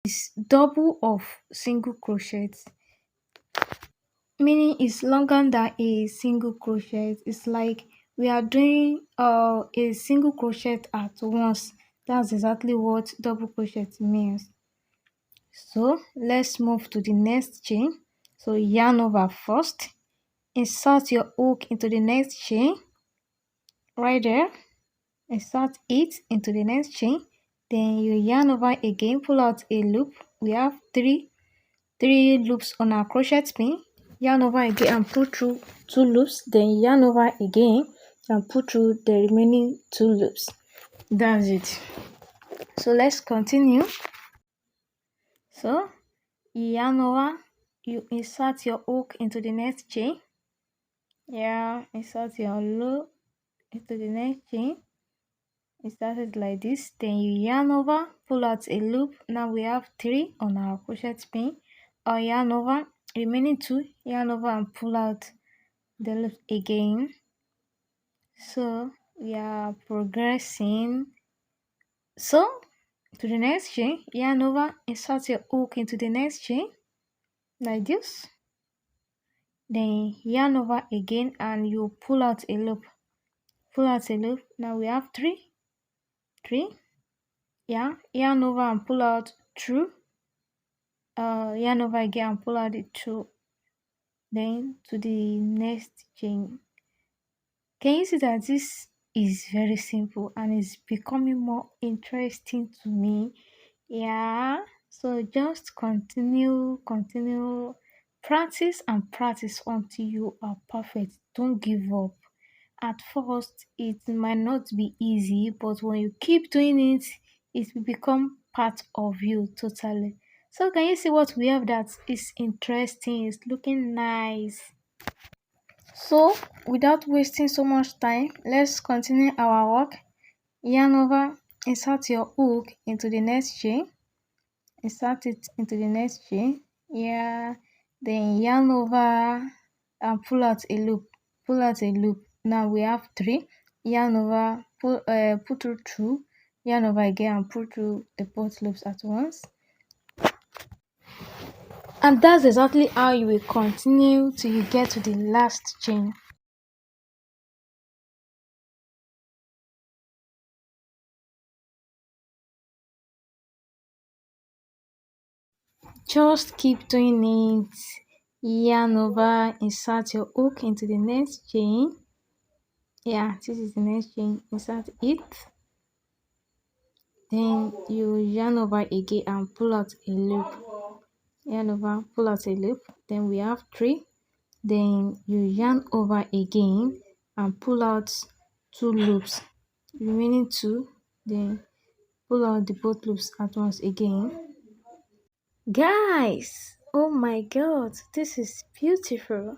is double of single crochet, meaning it's longer than a single crochet. It's like we are doing a single crochet at once. That's exactly what double crochet means. So let's move to the next chain. So yarn over first, insert your hook into the next chain right there, insert it into the next chain, then you yarn over again, pull out a loop. We have three loops on our crochet pin. Yarn over again and pull through two loops, then yarn over again and pull through the remaining two loops. That's it. So let's continue. So yarn over, you insert your hook into the next chain. Yeah, insert your loop into the next chain. It started like this, then you yarn over, pull out a loop. Now we have three on our crochet pin, or yarn over, remaining two, yarn over and pull out the loop again. So we are progressing. So to the next chain, yarn over, insert your hook into the next chain like this, then yarn over again and you pull out a loop. Now we have three, yeah, yarn over and pull out through, yarn over again and pull out the two, then to the next chain. Can you see that this is very simple and it's becoming more interesting to me? Yeah, so just continue, practice and practice until you are perfect. Don't give up. At first it might not be easy, but when you keep doing it, it will become part of you totally. So can you see what we have that is interesting, it's looking nice. So without wasting so much time, let's continue our work. Yarn over, insert your hook into the next chain, insert it into the next chain, yeah, then yarn over and pull out a loop. Now we have three, yarn over, pull through two, yarn over again and pull through the both loops at once. And that's exactly how you will continue till you get to the last chain. Just keep doing it. Yarn over, insert your hook into the next chain. Yeah, this is the next chain, insert it. Then you yarn over again and pull out a loop. Yarn over, pull out a loop. Then we have three. Then you yarn over again and pull out two loops. Remaining two, then pull out the both loops at once again. Guys, oh my god, this is beautiful.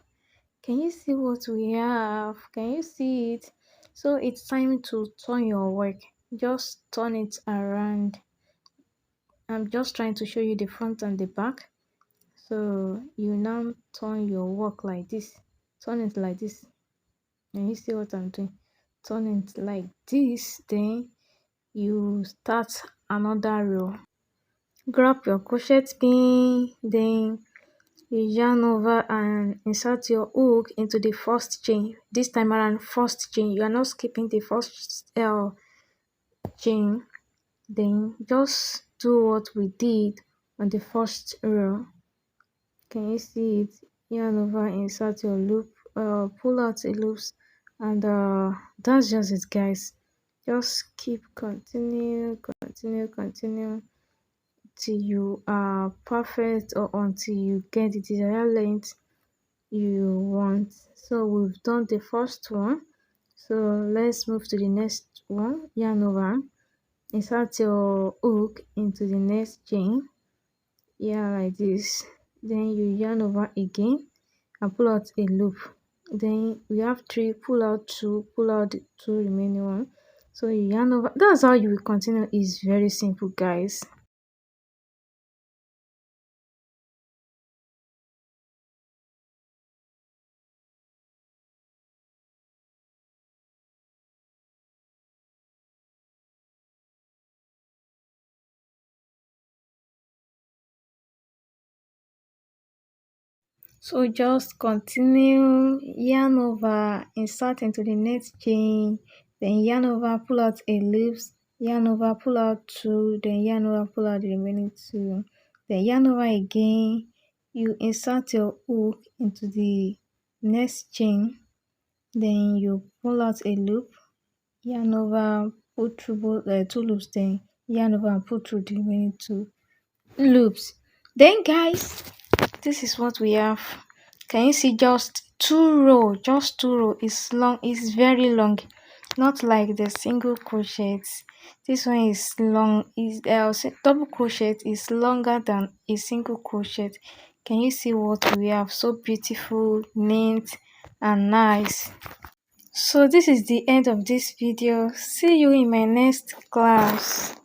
Can you see what we have? Can you see it? So it's time to turn your work. Just turn it around. I'm just trying to show you the front and the back. So you now turn your work like this. Turn it like this. And you see what I'm doing? Turn it like this. Then you start another row. Grab your crochet pin. Then you yarn over and insert your hook into the first chain. This time around, first chain. You are not skipping the first chain. Then just do what we did on the first row. Can you see it? Yarn over, insert your loop, pull out the loops, and that's just it, guys. Just keep continue till you are perfect or until you get the desired length you want. So we've done the first one, so let's move to the next one. Yarn over, insert your hook into the next chain, yeah, like this. Then you yarn over again and pull out a loop. Then we have three, pull out two, pull out the two remaining one. So you yarn over. That's how you will continue. It's very simple, guys. So just continue, yarn over, insert into the next chain, then yarn over, pull out a loops, yarn over, pull out 2, then yarn over, pull out the remaining 2, then yarn over again. You insert your hook into the next chain, then you pull out a loop, yarn over, pull through both 2 loops, then yarn over and pull through the remaining 2 loops. Then guys, this is what we have. Can you see just 2 row? Just 2 row is long, is very long, not like the single crochet. This one is long, is double crochet is longer than a single crochet. Can you see what we have? So beautiful, neat and nice. So this is the end of this video. See you in my next class.